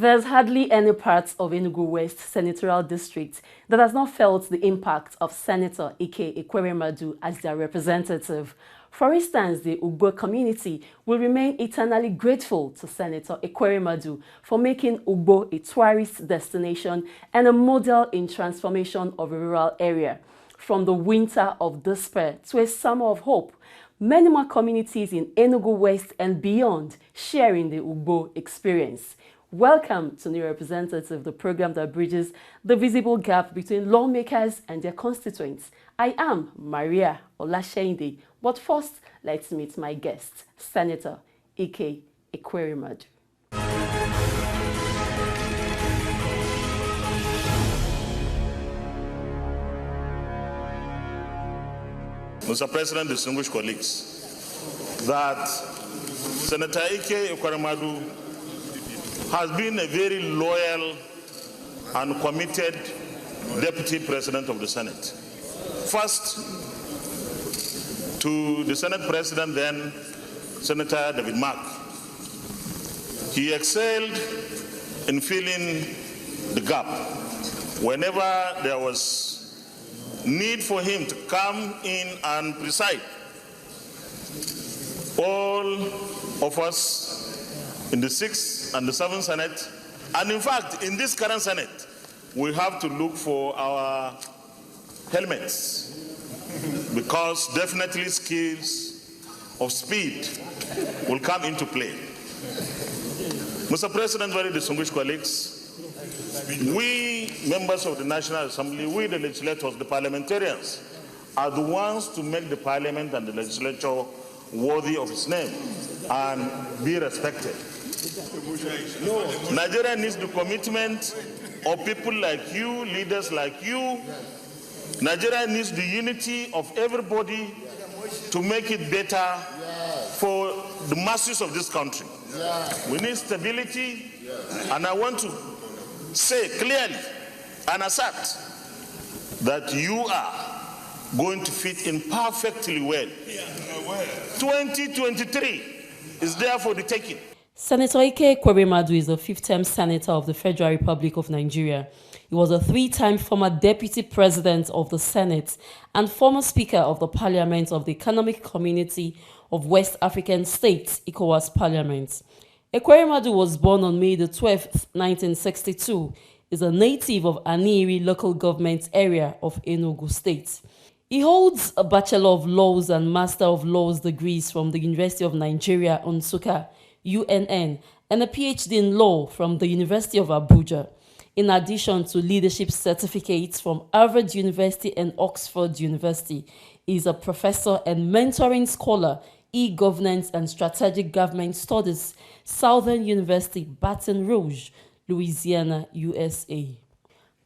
There's hardly any part of Enugu West Senatorial District that has not felt the impact of Senator Ike Ekweremadu as their representative. For instance, the Ugbo community will remain eternally grateful to Senator Ekweremadu for making Ugbo a tourist destination and a model in transformation of a rural area. From the winter of despair to a summer of hope, many more communities in Enugu West and beyond sharing the Ugbo experience. Welcome to New Representative, the program that bridges the visible gap between lawmakers and their constituents. I am Maria Olasheinde, but first, let's meet my guest, Senator Ike Ekweremadu. Mr. President, distinguished colleagues, that Senator Ike Ekweremadu has been a very loyal and committed Deputy President of the Senate. First, to the Senate President, then Senator David Mark. He excelled in filling the gap. Whenever there was need for him to come in and preside, all of us in the 6th and the 7th Senate, and in fact, in this current Senate, we have to look for our helmets because definitely skills of speed will come into play. Mr. President, very distinguished colleagues, we members of the National Assembly, we the legislators, the parliamentarians, are the ones to make the parliament and the legislature worthy of its name and be respected. Nigeria needs the commitment of people like you, leaders like you. Nigeria needs the unity of everybody to make it better for the masses of this country. We need stability, and I want to say clearly and assert that you are going to fit in perfectly well. 2023 is there for the taking. Senator Ike Ekweremadu is a 5th-term senator of the Federal Republic of Nigeria. He was a 3-time former deputy president of the Senate and former speaker of the Parliament of the Economic Community of West African States, ECOWAS Parliament. Ekweremadu was born on May 12, 1962, is a native of Aniri local government area of Enugu State. He holds a Bachelor of Laws and Master of Laws degrees from the University of Nigeria, Nsukka, UNN, and a PhD in law from the University of Abuja, in addition to leadership certificates from Harvard University and Oxford University. He is a professor and mentoring scholar, e-governance and strategic government studies, Southern University, Baton Rouge, Louisiana, USA.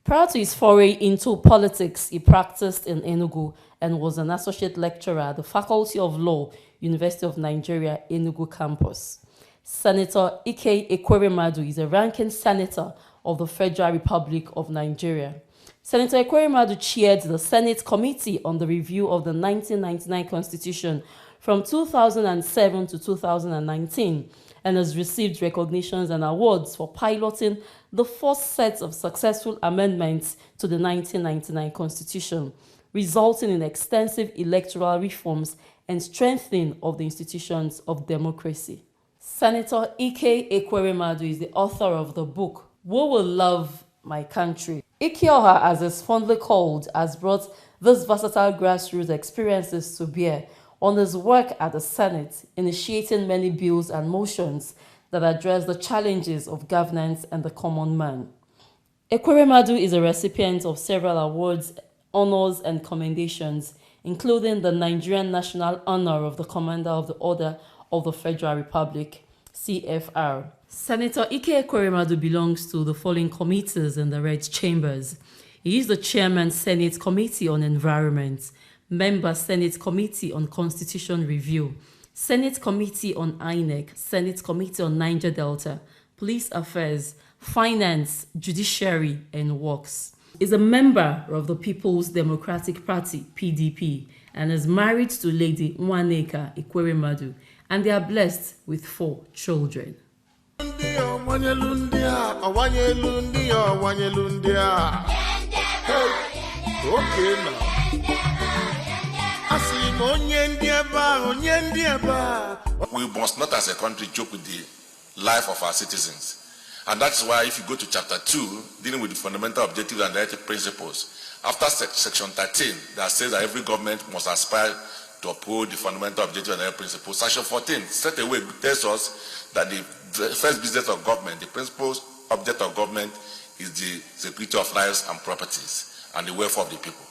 Prior to his foray into politics, he practiced in Enugu and was an associate lecturer at the Faculty of Law, University of Nigeria, Enugu campus. Senator Ike Ekweremadu is a ranking senator of the Federal Republic of Nigeria. Senator Ekweremadu chaired the Senate Committee on the Review of the 1999 Constitution from 2007 to 2019 and has received recognitions and awards for piloting the first set of successful amendments to the 1999 Constitution, resulting in extensive electoral reforms and strengthening of the institutions of democracy. Senator Ike Ekweremadu is the author of the book, Who Will Love My Country? Ikeoha, as is fondly called, has brought these versatile grassroots experiences to bear on his work at the Senate, initiating many bills and motions that address the challenges of governance and the common man. Ekweremadu is a recipient of several awards, honors, and commendations, including the Nigerian National Honor of the Commander of the Order of the Federal Republic, CFR. Senator Ike Ekweremadu belongs to the following committees in the Red Chambers. He is the Chairman, Senate Committee on Environment, Member, Senate Committee on Constitution Review, Senate Committee on INEC, Senate Committee on Niger Delta, Police Affairs, Finance, Judiciary, and Works. He is a member of the People's Democratic Party, PDP, and is married to Lady Nwaneka Ekweremadu, and they are blessed with 4 children. Okay now. We must not as a country joke with the life of our citizens. And that's why if you go to chapter 2, dealing with the fundamental objectives and directive principles, after section 13, that says that every government must aspire to uphold the fundamental objectives and directive principles. Section 14, straight away tells us that the first business of government, the principal object of government is the security of lives and properties and the welfare of the people.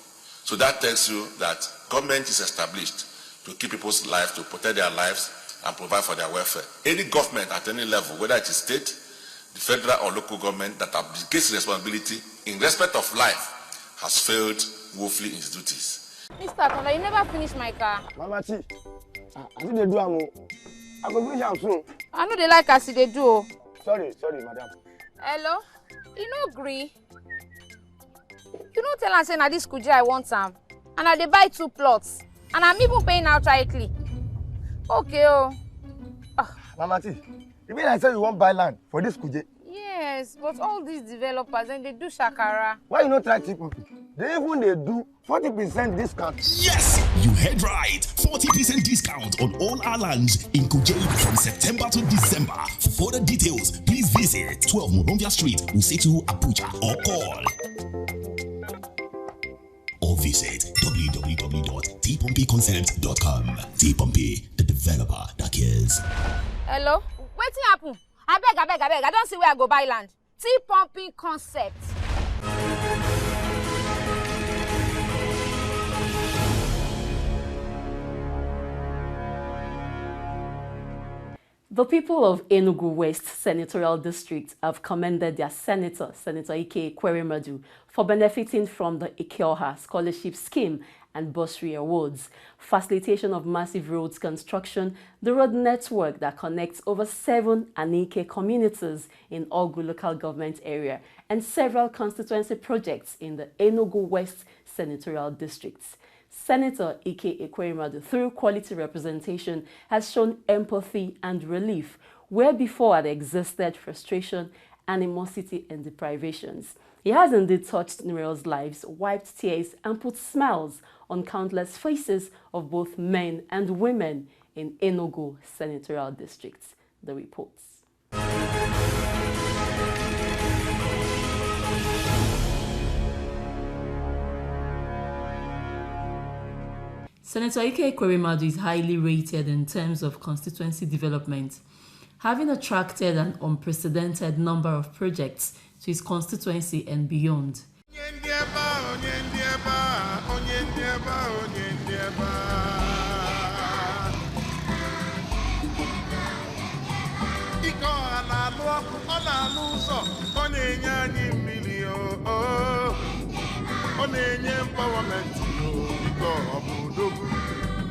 So that tells you that government is established to keep people's lives, to protect their lives and provide for their welfare. Any government at any level, whether it is state, the federal or local government that abdicates responsibility in respect of life has failed woefully in its duties. Mr. Konda, you never finished my car. Mama T, I think they do amo. I go finish am soon. I know they like as they do. Sorry, madam. Hello? You no agree? You no tell am say na this kuje I want am. And I dey buy 2 plots. And I'm even paying outrightly. Okay, oh. Mama T, you mean I say you want buy land for this kuje? Yes, but all these developers and they do shakara. Why you not try cheap people? They do 40% discount. Yes, you heard right. 40% discount on all our lands in Kuje from September to December. For further details, please visit 12 Moronvia Street, Usetu, Abuja, or call. Or visit www.tpompeyconcept.com. T-Pompey, the developer that cares. Hello? Wetin happen? I beg. I don't see where I go buy land. T-Pumping Concept. The people of Enugu West Senatorial District have commended their Senator Ike Ekweremadu, for benefiting from the Ikeoha Scholarship Scheme and bursary awards, facilitation of massive roads construction, the road network that connects over 7 Anike communities in Ogu local government area, and several constituency projects in the Enugu West Senatorial Districts. Senator Ike Ekweremadu, through quality representation, has shown empathy and relief where before had existed frustration, animosity and deprivations. He has indeed touched numerous lives, wiped tears and put smiles on countless faces of both men and women in Enugu Senatorial Districts. The reports. Senator Ike Ekweremadu is highly rated in terms of constituency development, having attracted an unprecedented number of projects to his constituency and beyond.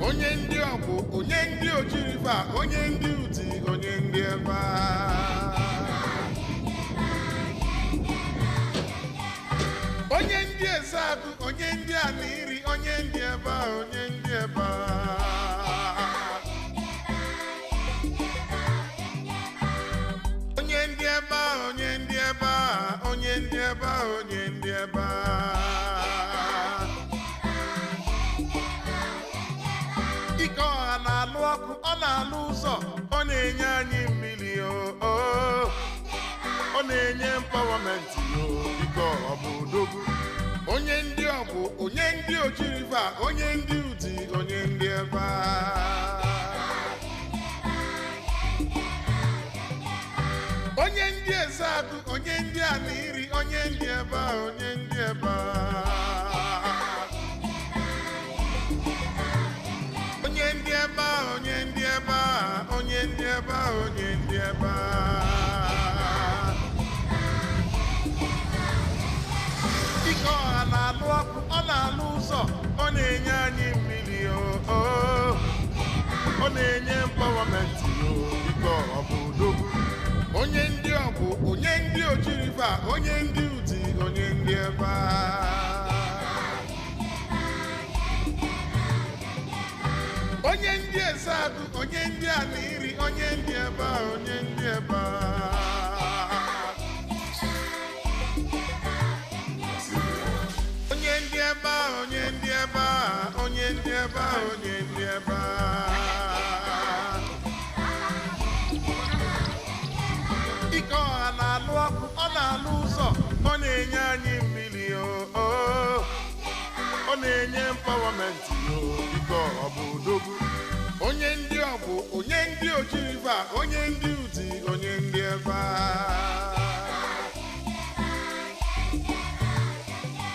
Onye ndị ọgwụ, onye ndị ojirifa, onye ndị uti, onye ndị eba. Onye ndị ezeagụ, onye ndị aniri, onye ndị eba, onye ndị eba. Onye ndị eba, onye ndị eba, onye ndị eba, onye ndị eba. Ọ na-alụ ụzọ, ọ na-enye anyị mmiri, ọ na-enye mpawamenti, biko ọ bụ odogwu. Onye ndị ọgwụ, onye ndị ojiriva, onye ndị uti, onye ndị ebe. Onye ndị ezeagụ, onye ndị aniri, onye ndị ebe, onye ndị ebe. Onye ndị ebe, onye ndị ebe, onye ndị ebe, onye ndị ebe. Ike ọha na-alụ ọkụ, ọ na-alụ ụzọ, ọ na-enye anyị mmiri, ọ na-enye mpawamenti, biko ọ bụ odogwu. Onye ndị ọgwụ, onye ndị ojiriva, onye ndị uti, onye ndị ebe. Onye ndị ezeagụ, onye ndị aniri, onye ndị ebe, onye ndị ebe. ebe a, onye ndị ebe a, onye ndị ebe a. Ike ọha na-alụ ọkụ, ọ na-alụ ụzọ, ọ na-enye anyị mmiri ọ na-enye empowerment ike ọha bụ odogwu. Onye ndị ọgwụ, onye ndị ojiriva, onye ndị uti, onye ndị ebe a.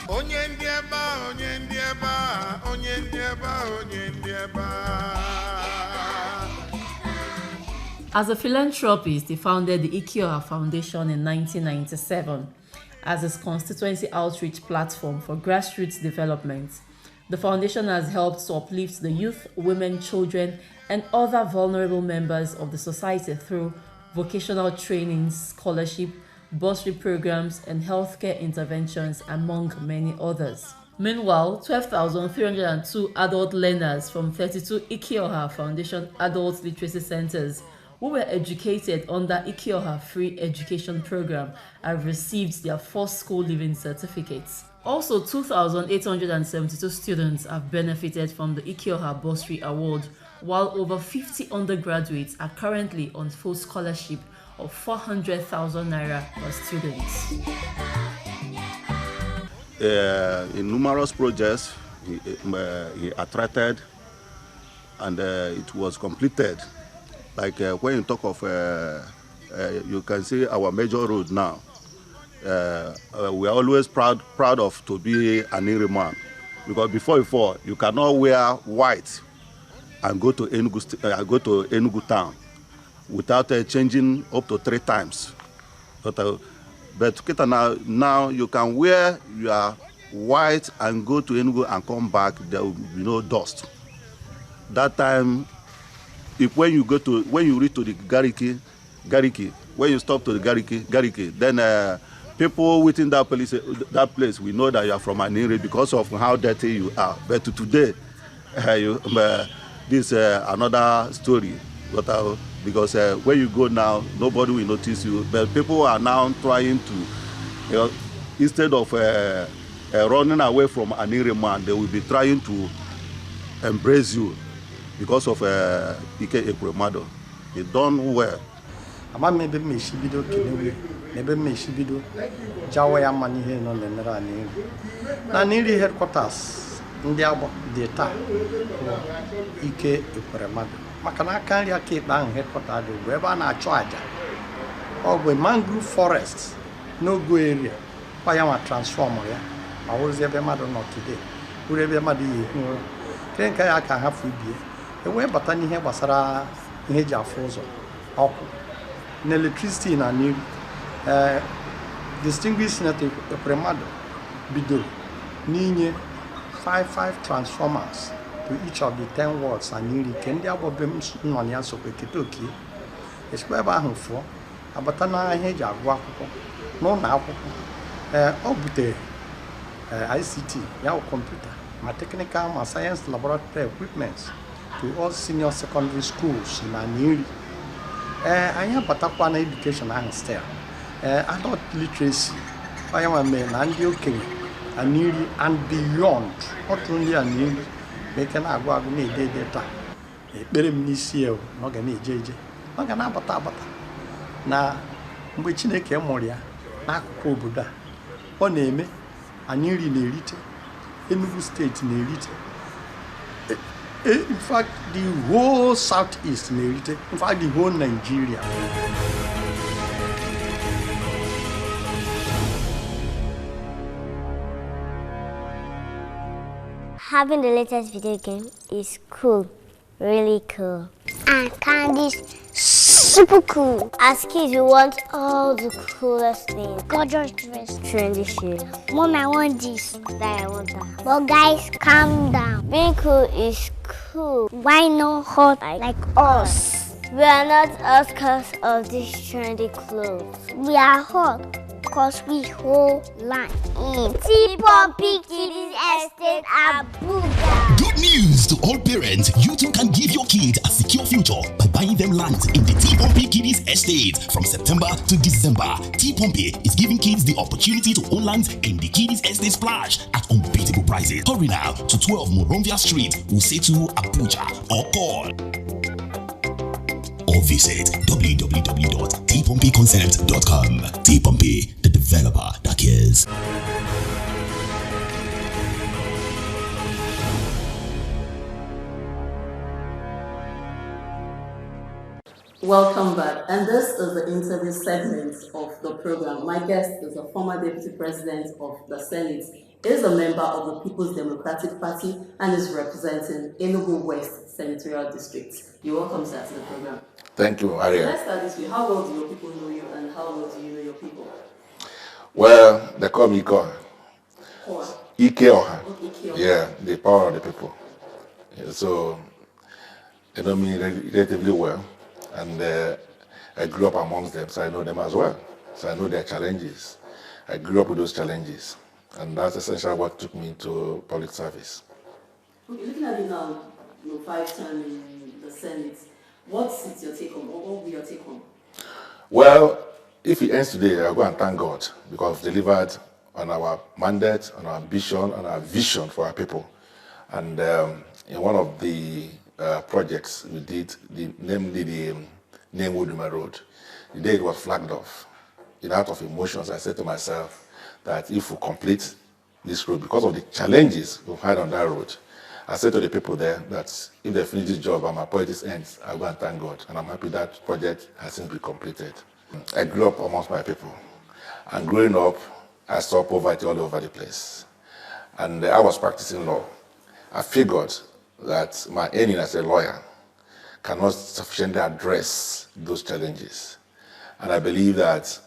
Onye ndị ebe a, onye ndị ebe a, onye ndị ebe a, onye ndị ebe a. As a philanthropist, he founded the Ike Foundation in 1997 as his constituency outreach platform for grassroots development. The foundation has helped to uplift the youth, women, children, and other vulnerable members of the society through vocational training, scholarship, bursary programs, and healthcare interventions, among many others. Meanwhile, 12,302 adult learners from 32 Ike Foundation adult literacy centers who were educated under Ike Free Education Program have received their first school leaving certificates. Also, 2,872 students have benefited from the Ike Bursary Award, while over 50 undergraduates are currently on full scholarship of 400,000 naira per student. In numerous projects, he attracted and it was completed. Like when you talk of, you can see our major road now. We are always proud of to be an Iri man, because before you cannot wear white and go to Enugu town without changing up to 3 times. But now you can wear your white and go to Enugu and come back. There will be no dust. That time, when you reach to the Gariki, when you stop to the Gariki, then people within that place, we know that you are from Aniri because of how dirty you are. But today, this another story. Because when you go now, nobody will notice you. But people are now trying to, instead of running away from Aniri man, they will be trying to embrace you because of Ike Ekweremadu. He done well. Ama maybe me shibido kinewe, maybe me shibido jawa ya mani he no nemera ni. Na niri headquarters ndi abo data Ike Ekweremadu. Maka na aka nri aka ikpe ahụ headquarters dị ebe a na-achụ aja. Ọ bụ mangrove forest n'ogo area. Ọ ya ma transform ya. Ma wụrụzi ebe mmadụ nọ today. Wụrụ ebe mmadụ yi ehi ụra. Kere nke ya aka hafụ ibie. Enwee bata n'ihe gbasara ihe ji afụ ụzọ ọkụ na electricity na Niri. Distinguished Senator Ekweremadu bidoro n'inye 5 transformers to each of the 10 wards and Niri. Kendi abobe nọ ya sokwe ketoki. Esikwa ebe ahụ fụọ abata na ihe ji agụ akwụkwọ n'ụlọ akwụkwọ. Ọ butere ICT ya computer ma technical ma science laboratory equipments to all senior secondary schools in Aniri. Anyị abatakwa na education ahụ still. Adult literacy, I am a man and the okay, Aniri and beyond. Not only Aniri, making a go agony data. A very ministerial, not any JJ, not an abata. Na which in a Kemoria, Nako Buddha, or name Aniri Nerite, Enugu State Nerite. In fact, the whole Southeast Nerite, in fact, the whole Nigeria. Having the latest video game is cool, really cool. And candy's super cool. As kids, we want all the coolest things. Gorgeous dress. Trendy shoes. Mom, I want this. Dad, I want that. But guys, calm down. Being cool is cool. Why not hot like us? We are not outcasts of these trendy clothes. We are hot because we hold line in T-Poppy Kiddies Estate Abuja. Good news to all parents. You too can give your kid a secure future by buying them land in the Pompey Kiddies Estate from September to December. Pompey is giving kids the opportunity to own lands in the Kiddies Estate Splash at unbeatable prices. Hurry now to 12 Moronvia Street, Usetu, Abuja, or call or visit www.tpompeyconcept.com. Pompey, the developer that cares. Welcome back, and this is the interview segment of the program. My guest is a former Deputy President of the Senate, is a member of the People's Democratic Party, and is representing Enugu West Senatorial District. You're welcome, sir, to the program. Thank you, Aria. Let's start this way. How well do your people know you, and how well do you know your people? Well, they call me Ike. Ike Oha. Ike. Yeah, the power of the people. Yeah, so, they know me relatively well. And I grew up amongst them, so I know them as well. So I know their challenges. I grew up with those challenges. And that's essentially what took me into public service. Okay, looking at it now, 5 terms in the Senate, what's your take home, or what will be your take home? Well, if it ends today, I'll go and thank God because we've delivered on our mandate, on our ambition, on our vision for our people. And in one of the projects we did, namely the Enugu Road, the day it was flagged off, out of emotions, I said to myself that if we complete this road, because of the challenges we've had on that road, I said to the people there that if they finish this job and my politics ends, I'll go and thank God. And I'm happy that project has since been completed. I grew up amongst my people. And growing up, I saw poverty all over the place. And I was practicing law. I figured that my earning as a lawyer cannot sufficiently address those challenges. And I believe that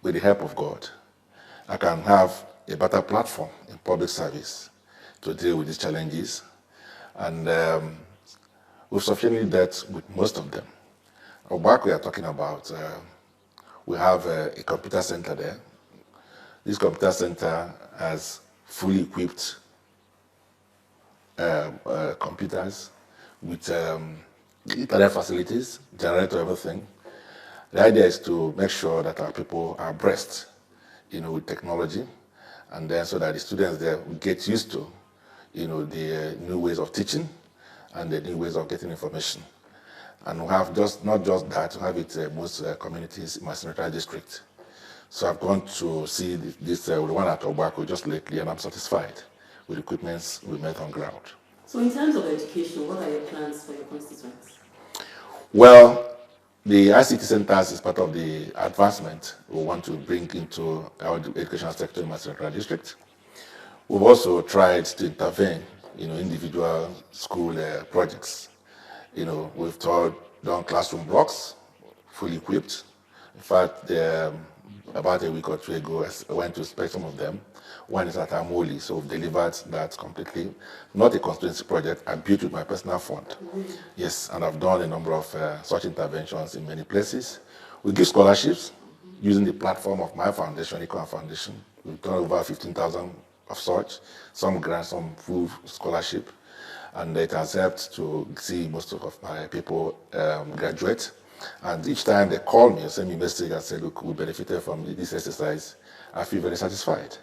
with the help of God, I can have a better platform in public service to deal with these challenges. And we've sufficiently dealt with most of them. Back we are talking about, we have a computer center there. This computer center has fully equipped computers with internet facilities, generator, everything. The idea is to make sure that our people are abreast, with technology, and then so that the students there will get used to, the new ways of teaching and the new ways of getting information. And we have not just that, we have it most communities in my senatorial district. So I've gone to see this the one at Obako just lately, and I'm satisfied with the equipments we met on ground. So in terms of education, what are your plans for your constituents? Well, the ICT centers is part of the advancement we want to bring into our educational sector in my senatorial district. We've also tried to intervene, individual school projects. We've done classroom blocks, fully equipped. In fact, about a week or 2 ago, I went to inspect some of them. One is at Amoli, so we've delivered that completely. Not a constituency project, I built with my personal fund. Yes, and I've done a number of such interventions in many places. We give scholarships using the platform of my foundation, Econ Foundation. We've done over 15,000 of such, some grants, some full scholarship. And it has helped to see most of my people graduate. And each time they call me or send me a message and say, look, we benefited from this exercise, I feel very satisfied.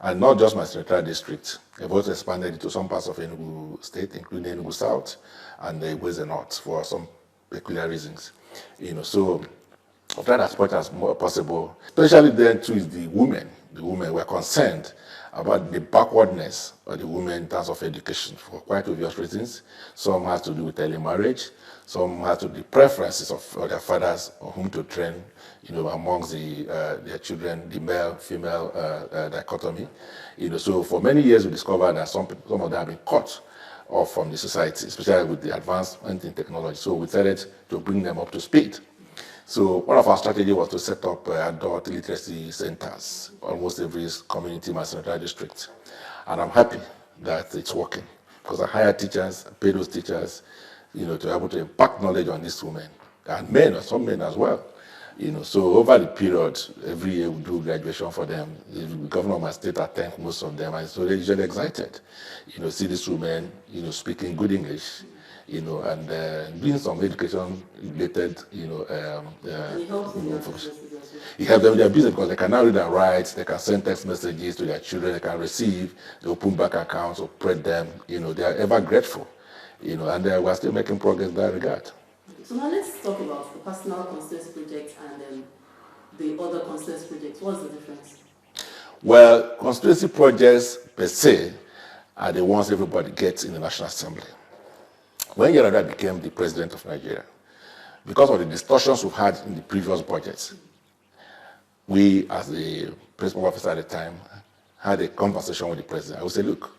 And not just my senatorial district, I've also expanded into some parts of Enugu State, including Enugu South and the West and North for some peculiar reasons. So I've tried as much as possible. Especially then too is the women. The women were concerned about the backwardness of the women in terms of education for quite obvious reasons. Some has to do with early marriage. Some has to do with the preferences of their fathers on whom to train, amongst their children, the male-female dichotomy. So for many years we discovered that some of them have been cut off from the society, especially with the advancement in technology. So we decided to bring them up to speed. So one of our strategies was to set up adult literacy centers, almost every community in my senatorial district. And I'm happy that it's working because I hire teachers, I pay those teachers, to be able to impact knowledge on these women and men, some men as well. So over the period, every year we do graduation for them. The governor of my state attends most of them, and so they're usually excited. See these women, speaking good English, and doing some education-related, information. It helps them with their business because they can now read and write, they can send text messages to their children, they can receive, they open bank accounts, operate them, they are ever grateful, and we're still making progress in that regard. So now let's talk about the personal constituency project and the other constituency projects. What's the difference? Well, constituency projects per se are the ones everybody gets in the National Assembly. When Yar'Adua became the president of Nigeria, because of the discussions we've had in the previous budgets, we, as the principal officer at the time, had a conversation with the president. I would say, look,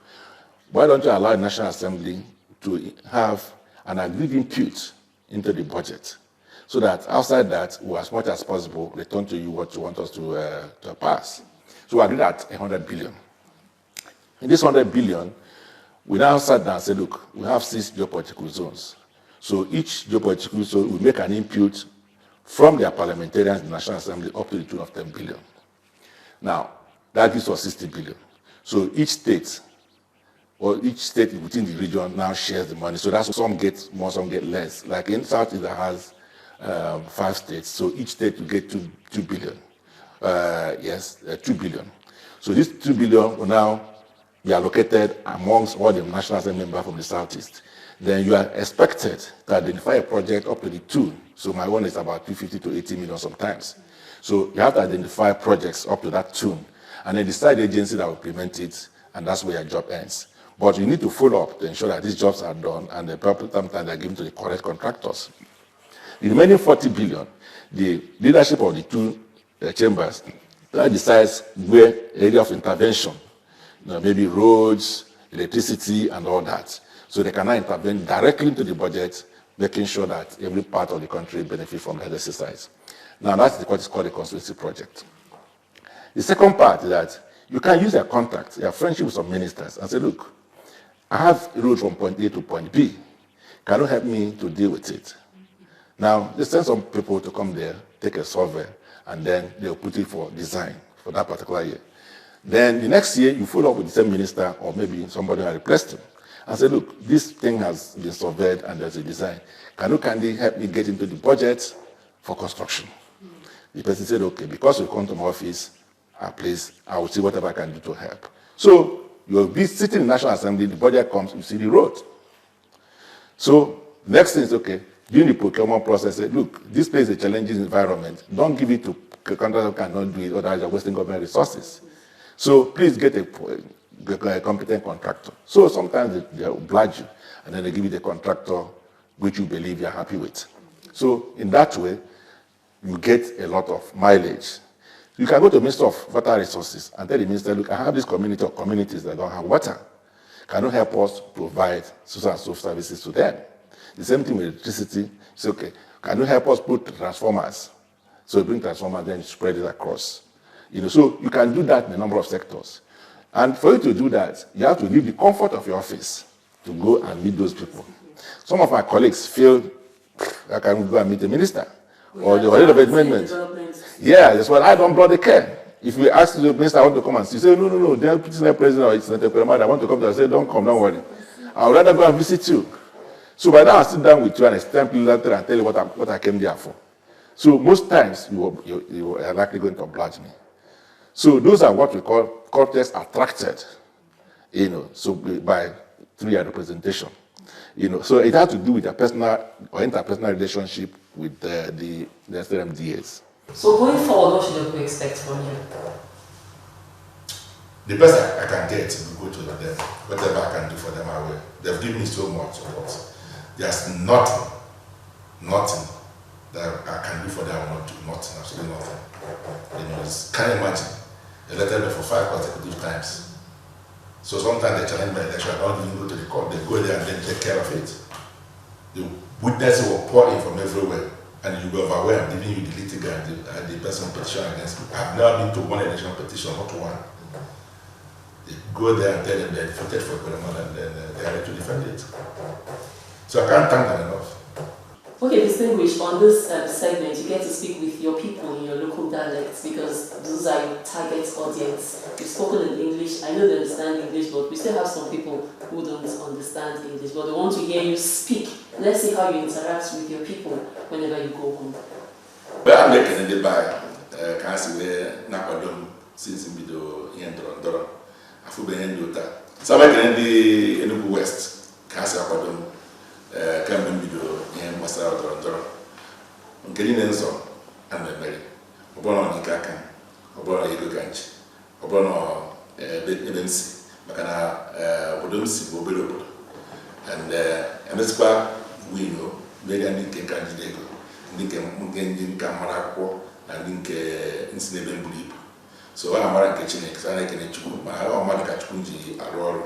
why don't you allow the National Assembly to have an agreed input into the budget, so that outside that, we, as much as possible, return to you what you want us to pass. So we agreed at 100 billion. In this 100 billion, we now sat down and said, look, we have 6 geopolitical zones. So each geopolitical zone will make an input from their parliamentarians in the National Assembly up to the tune of 10 billion. Now, that gives us 60 billion. So each state, or each state within the region now shares the money. So that's some get more, some get less. Like in Southeast, that has 5 states. So each state will get 2 billion. 2 billion. So this 2 billion will now be allocated amongst all the National Assembly members from the Southeast. Then you are expected to identify a project up to the tune. So my one is about 250 to 80 million sometimes. So you have to identify projects up to that tune, and then decide the agency that will implement it, and that's where your job ends. But you need to follow up to ensure that these jobs are done and the proper time they're given to the correct contractors. The remaining 40 billion, the leadership of the 2 chambers that decides where area of intervention, maybe roads, electricity, and all that. So they can now intervene directly into the budget, making sure that every part of the country benefits from that exercise. Now that's what is called a constituency project. The second part is that you can use your contact, your friendship with some ministers and say, look, I have a road from point A to point B. Can you help me to deal with it? Now, they send some people to come there, take a survey, and then they'll put it for design for that particular year. Then the next year, you follow up with the same minister or maybe somebody who replaced him and say, look, this thing has been surveyed and there's a design. Can you kindly help me get into the budget for construction? The person said, okay, because you come to my office, please, I will see whatever I can do to help. So you'll be sitting in the National Assembly, the budget comes, you see the road. So next thing is, okay, during the procurement process, say, look, this place is a challenging environment. Don't give it to contractors who cannot do it, otherwise you're wasting government resources. So please get a competent contractor. So sometimes they oblige you, and then they give you the contractor which you believe you're happy with. So in that way, you get a lot of mileage. You can go to the Minister of Water Resources and tell the minister, look, I have this community or communities that don't have water. Can you help us provide social and social services to them? The same thing with electricity. Say, okay, can you help us put transformers? So you bring transformers, then you spread it across. So you can do that in a number of sectors. And for you to do that, you have to leave the comfort of your office to go and meet those people. Some of my colleagues feel I can go and meet the minister or the head of amendment. Yeah, that's what I don't bloody care. If we ask the minister, I want to come and see, say, no, they're President or Senator Ekweremadu, I want to come to, I say, don't come, don't worry. I would rather go and visit you. So by now, I'll sit down with you and explain to you later and tell you what I came there for. So most times, you are likely going to oblige me. So those are what we call cortex attracted, through your representation. So it has to do with a personal or interpersonal relationship with the SMDAs. So going forward, what should we expect from you? The best I can get to go to them, whatever I can do for them, I will. They've given me so much support. There's nothing that I can do for them. I will not do nothing, absolutely nothing. Can you imagine? They elected me for 5 consecutive times. So sometimes they challenge my election, I don't even go to the court, they go there and then take care of it. The witnesses will pour in from everywhere, and you'll be overwhelmed, giving you the litigant and the person petition against me. I've never been to one election petition, not one. They go there and tell them they voted for Ekweremadu and then they are ready to defend it. So I can't thank them enough. Okay, distinguished, on this segment, you get to speak with your people in your local dialects because those are your target audience. You've spoken in English. I know they understand English, but we still have some people who don't understand English, but they want to hear you speak. Let's see how you interact with your people whenever you go home. Well, I'm making the buy. Can't see where Napadom since in video in Dora. I feel behind you that. So I'm making the Enugu West. Can't see Napadom. Come video in Masara Dora. I'm getting in some and I'm married. Obono Nikakan, Obono Ego Ganch, Obono Ebensi, Makana Bodomsi, Bobelopo. And this part we know, Megan Lincoln Candidate, Lincoln Camarako, and Lincoln Incident Bulip. So I'm a kitchen, I like a chicken, my own Matakunji, Aurora.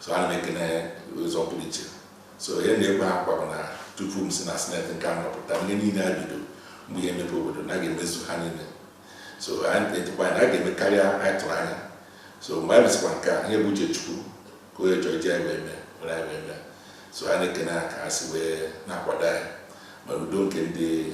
So I'm making a result picture. So here they have 2 rooms in a snap and camera, but I'm getting a video. We aim to put the Nagin Miss Hanning. So I'm going to find I get a career at Rana. So my response can hear budget to go to Georgia when I went there. So I can ask where Napadai, but we don't get the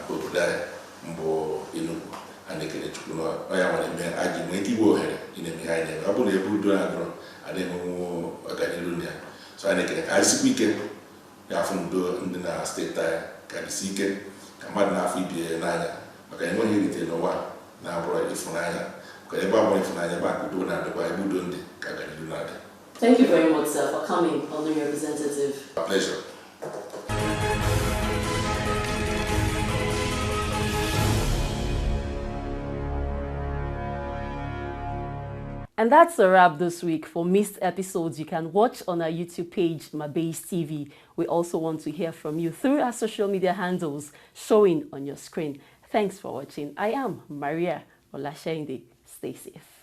Bodai, Mbo Enugu, and they can know I am a man. I didn't make you ahead in a behind them. I believe you do not grow, and then I got a so I can ask weekend. You have to do in the state time, can seek it, come out now, be a nine. Okay, no, you didn't know what now, bro, if Naya, because everybody from Naya back do not the Bible don't do not. Thank you very much, sir, for coming, honoring representative. A pleasure. And that's a wrap this week. For missed episodes, you can watch on our YouTube page, Mabase TV. We also want to hear from you through our social media handles showing on your screen. Thanks for watching. I am Maria Olashende. Stay safe.